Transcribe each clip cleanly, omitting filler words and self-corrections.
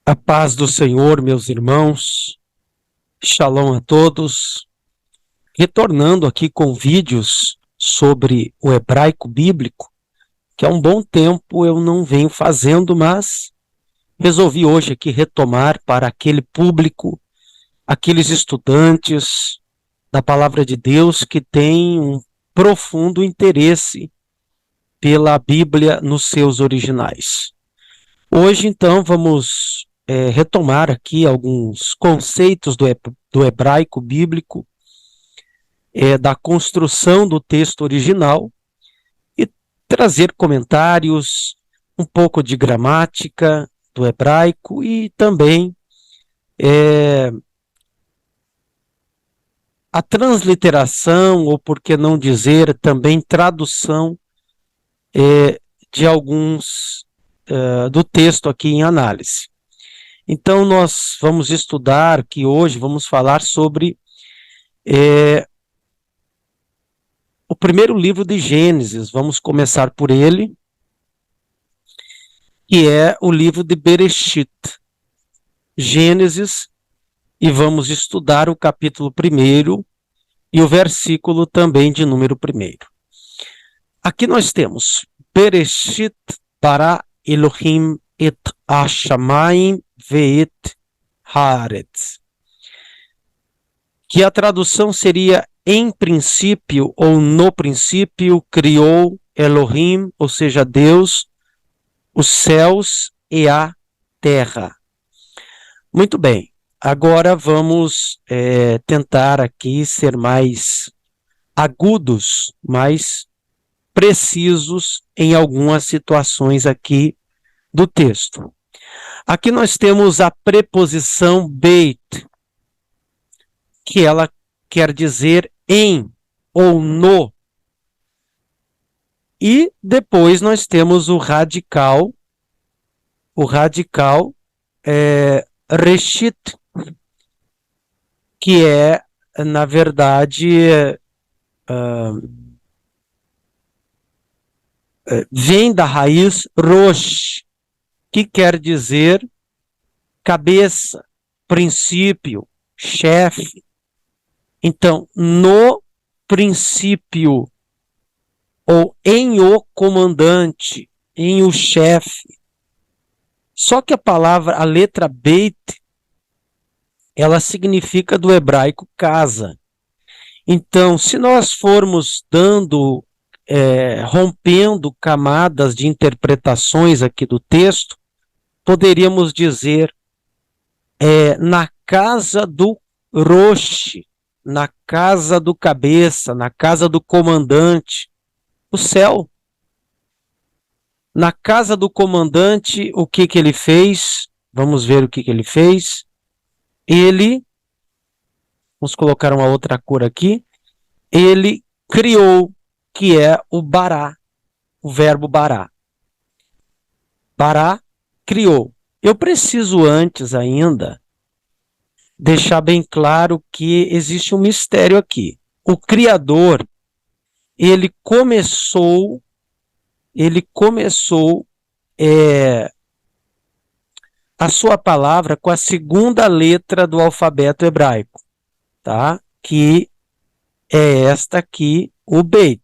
A paz do Senhor, meus irmãos, shalom a todos. Retornando aqui com vídeos sobre o hebraico bíblico, que há um bom tempo eu não venho fazendo, mas resolvi hoje aqui retomar para aquele público, aqueles estudantes da palavra de Deus que têm um profundo interesse pela Bíblia nos seus originais. Hoje, então, vamos retomar aqui alguns conceitos do hebraico bíblico, da construção do texto original e trazer comentários, um pouco de gramática do hebraico e também a transliteração, ou por que não dizer, também tradução de alguns do texto aqui em análise. Então, nós vamos estudar que hoje vamos falar sobre o primeiro livro de Gênesis. Vamos começar por ele, que é o livro de Bereshit, Gênesis, e vamos estudar o capítulo 1 e o versículo também de número 1. Aqui nós temos Bereshit bara Elohim et ha-shamayim ve'et haaretz, que a tradução seria em princípio ou no princípio criou Elohim, ou seja, Deus, os céus e a terra. Muito bem, agora vamos tentar aqui ser mais agudos, mais precisos em algumas situações aqui do texto. Aqui nós temos a preposição beit, que ela quer dizer em ou no. E depois nós temos o radical reshit, que é, na verdade, vem da raiz rosh, que quer dizer cabeça, princípio, chefe. Então, no princípio, ou em o comandante, em o chefe. Só que a letra beit, ela significa do hebraico casa. Então, se nós formos rompendo camadas de interpretações aqui do texto, poderíamos dizer na casa do rosh, na casa do cabeça, na casa do comandante, o céu. Na casa do comandante, o que ele fez? Vamos ver o que ele fez. Vamos colocar uma outra cor aqui. Ele criou, que é o bará, o verbo bará. Bará, criou. Eu preciso antes ainda deixar bem claro que existe um mistério aqui. O Criador, ele começou a sua palavra com a segunda letra do alfabeto hebraico, tá? Que é esta aqui, o beit.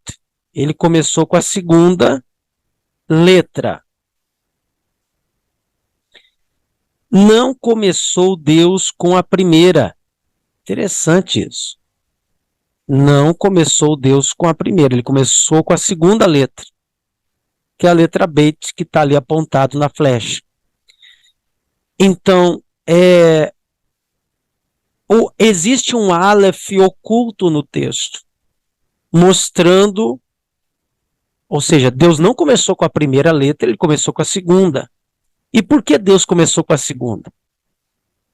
Ele começou com a segunda letra. Não começou Deus com a primeira. Interessante isso. Não começou Deus com a primeira, ele começou com a segunda letra, que é a letra beit, que está ali apontado na flecha. Então, existe um aleph oculto no texto, mostrando, ou seja, Deus não começou com a primeira letra, ele começou com a segunda. E por que Deus começou com a segunda?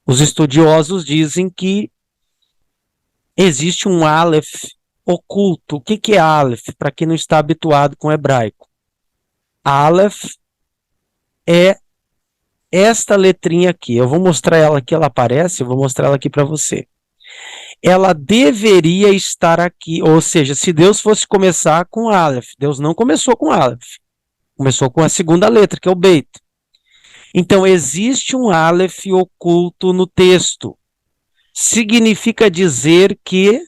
Os estudiosos dizem que existe um aleph oculto. O que é aleph? Para quem não está habituado com o hebraico. Aleph é esta letrinha aqui. Eu vou mostrar ela aqui, ela aparece, eu vou mostrar ela aqui para você. Ela deveria estar aqui, ou seja, se Deus fosse começar com aleph, Deus não começou com aleph. Começou com a segunda letra, que é o beit. Então, existe um Aleph oculto no texto. Significa dizer que...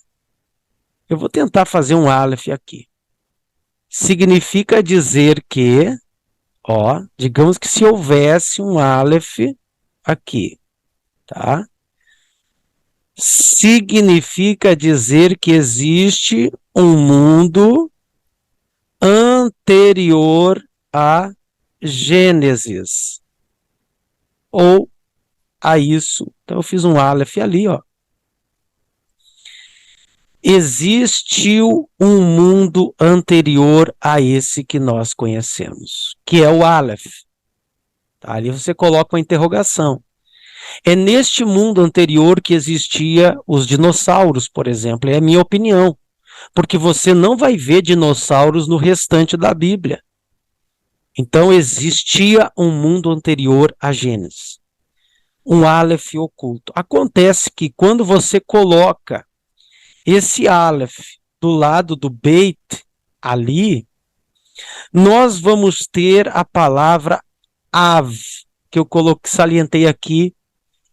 Eu vou tentar fazer um Aleph aqui. Significa dizer que... digamos que se houvesse um Aleph aqui, tá? Significa dizer que existe um mundo anterior a Gênesis. Ou a isso. Então eu fiz um Aleph ali, Existiu um mundo anterior a esse que nós conhecemos, que é o Aleph. Tá? Ali você coloca uma interrogação. É neste mundo anterior que existia os dinossauros, por exemplo, é a minha opinião, porque você não vai ver dinossauros no restante da Bíblia. Então existia um mundo anterior a Gênesis, um Aleph oculto. Acontece que quando você coloca esse Aleph do lado do Beit ali, nós vamos ter a palavra Av, que eu salientei aqui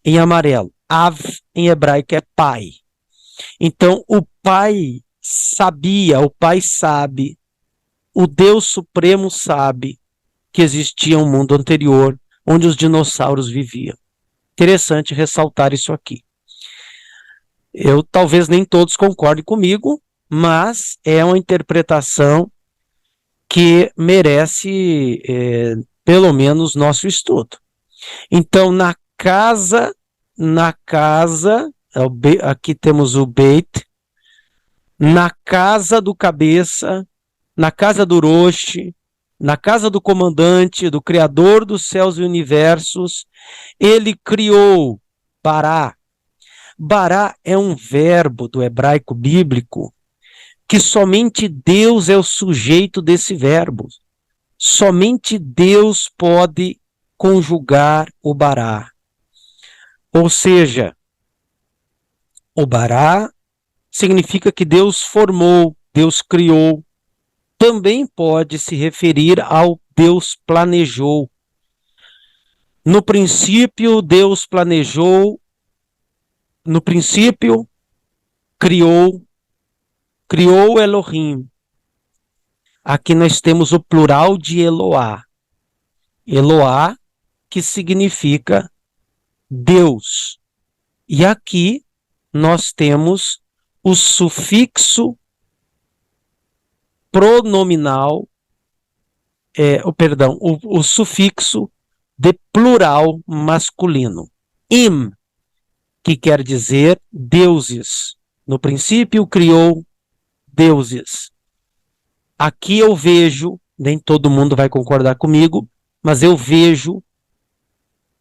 em amarelo. Av em hebraico é pai. Então o pai sabia, o pai sabe, o Deus Supremo sabe que existia um mundo anterior onde os dinossauros viviam. Interessante ressaltar isso aqui. Talvez nem todos concordem comigo, mas é uma interpretação que merece, pelo menos, nosso estudo. Então, na casa, aqui temos o Beit, na casa do cabeça, na casa do Roshi, na casa do comandante, do Criador dos céus e universos, ele criou Bará. Bará é um verbo do hebraico bíblico que somente Deus é o sujeito desse verbo. Somente Deus pode conjugar o Bará. Ou seja, o Bará significa que Deus formou, Deus criou. Também pode se referir ao Deus planejou. No princípio, Deus planejou. No princípio, criou Elohim. Aqui nós temos o plural de Eloá. Eloá, que significa Deus. E aqui nós temos o sufixo pronominal, o sufixo de plural masculino. Im, que quer dizer deuses. No princípio criou deuses. Aqui eu vejo, nem todo mundo vai concordar comigo, mas eu vejo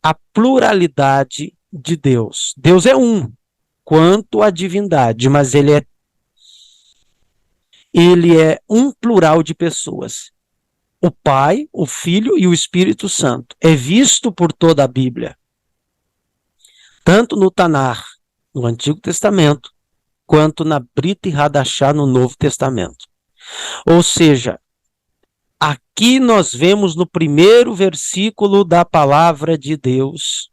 a pluralidade de Deus. Deus é um, quanto à divindade, mas ele é um plural de pessoas. O Pai, o Filho e o Espírito Santo. É visto por toda a Bíblia. Tanto no Tanar, no Antigo Testamento, quanto na Brit Hadashah, no Novo Testamento. Ou seja, aqui nós vemos no primeiro versículo da palavra de Deus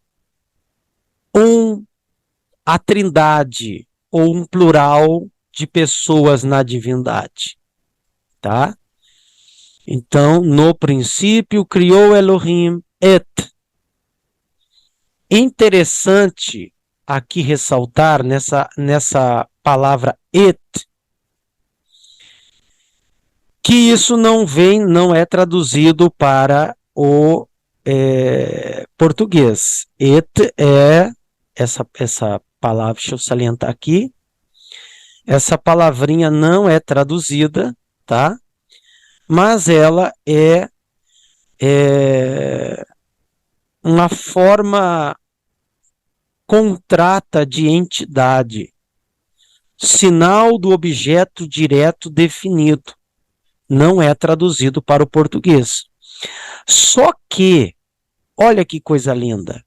a trindade, ou um plural de pessoas na divindade. Tá? Então, no princípio criou Elohim et. Interessante aqui ressaltar nessa palavra et, que isso não é traduzido para o português. Et é essa palavra, deixa eu salientar aqui, essa palavrinha não é traduzida, tá? Mas ela é uma forma contrata de entidade, sinal do objeto direto definido. Não é traduzido para o português. Só que, olha que coisa linda,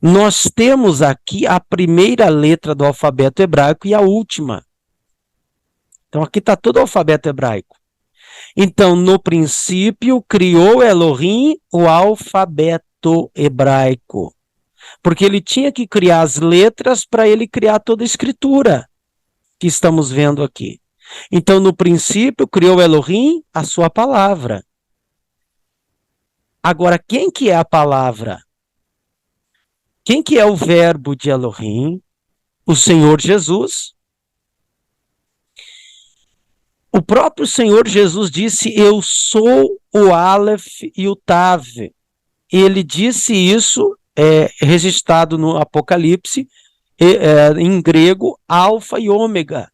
nós temos aqui a primeira letra do alfabeto hebraico e a última. Então aqui está todo o alfabeto hebraico. Então, no princípio, criou Elohim o alfabeto hebraico, porque ele tinha que criar as letras para ele criar toda a escritura que estamos vendo aqui. Então, no princípio, criou Elohim a sua palavra. Agora, quem que é a palavra? Quem que é o verbo de Elohim? O Senhor Jesus. O próprio Senhor Jesus disse, eu sou o Aleph e o Tav. Ele disse isso, registrado no Apocalipse, em grego, alfa e ômega.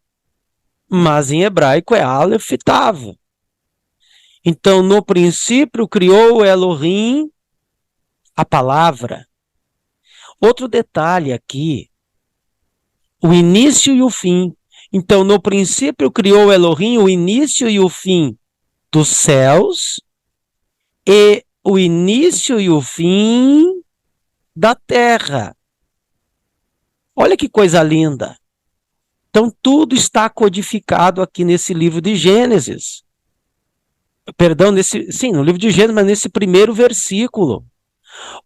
Mas em hebraico é Aleph e Tav. Então, no princípio, criou Elohim a palavra. Outro detalhe aqui, o início e o fim. Então, no princípio, criou Elohim o início e o fim dos céus e o início e o fim da terra. Olha que coisa linda. Então, tudo está codificado aqui nesse livro de Gênesis. Perdão, no livro de Gênesis, mas nesse primeiro versículo.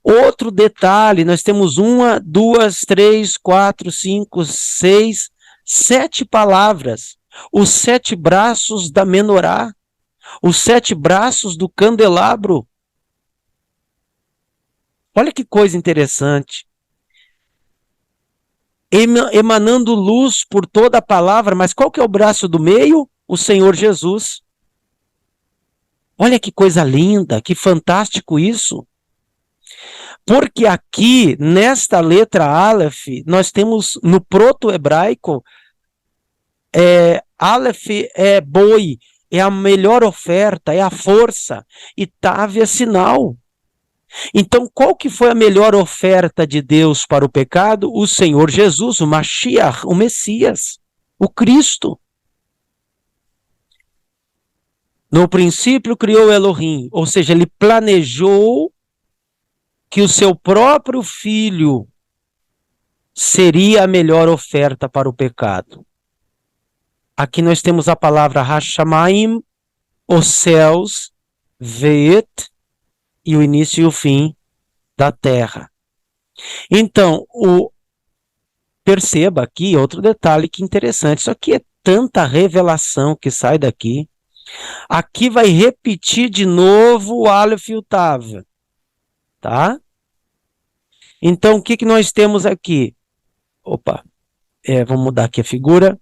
Outro detalhe, nós temos 1, 2, 3, 4, 5, 6, 7 palavras. Os 7 braços da menorá. Os 7 braços do candelabro. Olha que coisa interessante. Emanando luz por toda a palavra, mas qual que é o braço do meio? O Senhor Jesus. Olha que coisa linda, que fantástico isso. Porque aqui, nesta letra Aleph, nós temos no proto-hebraico, Aleph é boi, é a melhor oferta, é a força, e Tav é sinal. Então, qual que foi a melhor oferta de Deus para o pecado? O Senhor Jesus, o Mashiach, o Messias, o Cristo. No princípio criou Elohim, ou seja, ele planejou que o seu próprio filho seria a melhor oferta para o pecado. Aqui nós temos a palavra Hashamayim, os céus, Vet, e o início e o fim da terra. Então, perceba aqui outro detalhe que interessante. Isso aqui é tanta revelação que sai daqui. Aqui vai repetir de novo o Aleph e o Tav. Tá? Então, o que nós temos aqui? Vamos mudar aqui a figura.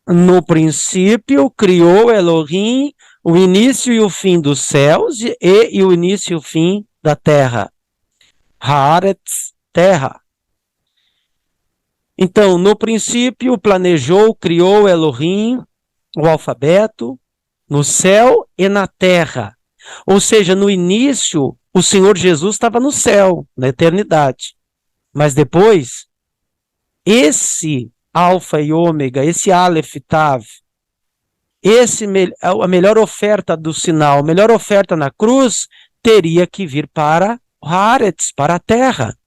No princípio, criou Elohim o início e o fim dos céus e o início e o fim da terra. Haaretz, terra. Então, no princípio, planejou, criou Elohim o alfabeto no céu e na terra. Ou seja, no início, o Senhor Jesus estava no céu, na eternidade. Mas depois, esse alfa e ômega, esse Aleph Tav, a melhor oferta do sinal, a melhor oferta na cruz, teria que vir para Haaretz, para a terra.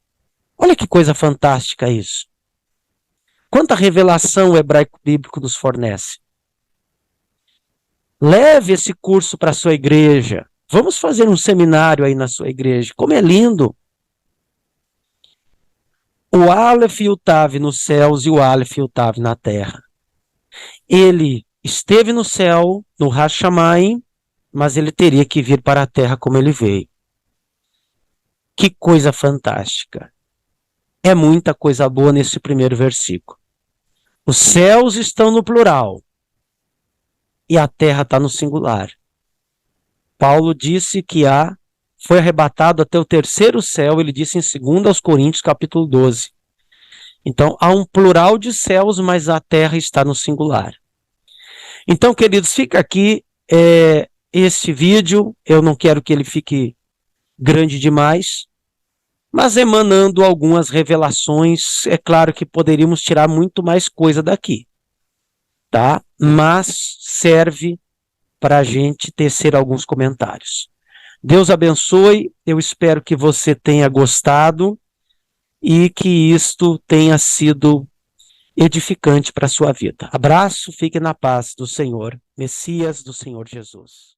Olha que coisa fantástica isso. Quanta revelação o hebraico bíblico nos fornece. Leve esse curso para a sua igreja. Vamos fazer um seminário aí na sua igreja. Como é lindo. O Aleph e o Tav nos céus e o Aleph e o Tav na terra. Ele esteve no céu, no Hashamayim, mas ele teria que vir para a terra como ele veio. Que coisa fantástica. É muita coisa boa nesse primeiro versículo. Os céus estão no plural e a terra está no singular. Paulo disse que foi arrebatado até o terceiro céu, ele disse em 2 Coríntios capítulo 12. Então, há um plural de céus, mas a terra está no singular. Então, queridos, fica aqui este vídeo, eu não quero que ele fique grande demais, mas emanando algumas revelações, é claro que poderíamos tirar muito mais coisa daqui, tá? Mas serve para a gente tecer alguns comentários. Deus abençoe, eu espero que você tenha gostado e que isto tenha sido edificante para a sua vida. Abraço, fique na paz do Senhor, Messias do Senhor Jesus.